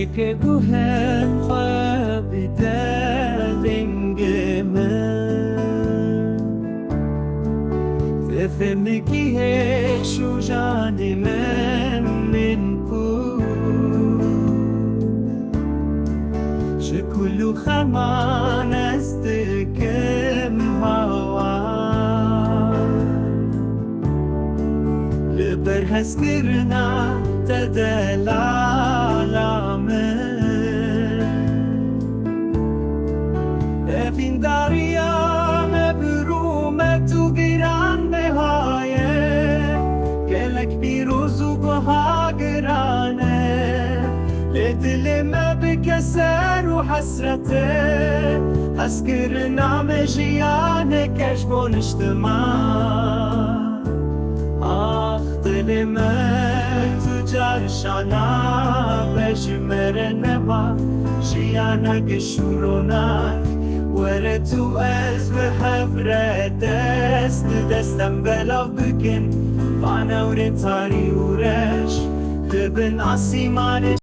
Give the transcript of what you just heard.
که گوهر خوابیده رنگ من فهمگیه شو جان من کو شکلو خمان است کم هوا لبر هسترنا تدلالامه افین داریم بروم تو گیران بهایه گلک پیروز و گوها گرانه لدل ما بکسر و حسرته اسکر نام جیانه کش بونشتما دل من تو جرشانا بشمر نبا جیانا گشوروناک وره تو از به حفره دستم بلاو بکن فانور تاری ورش دبن آسیمان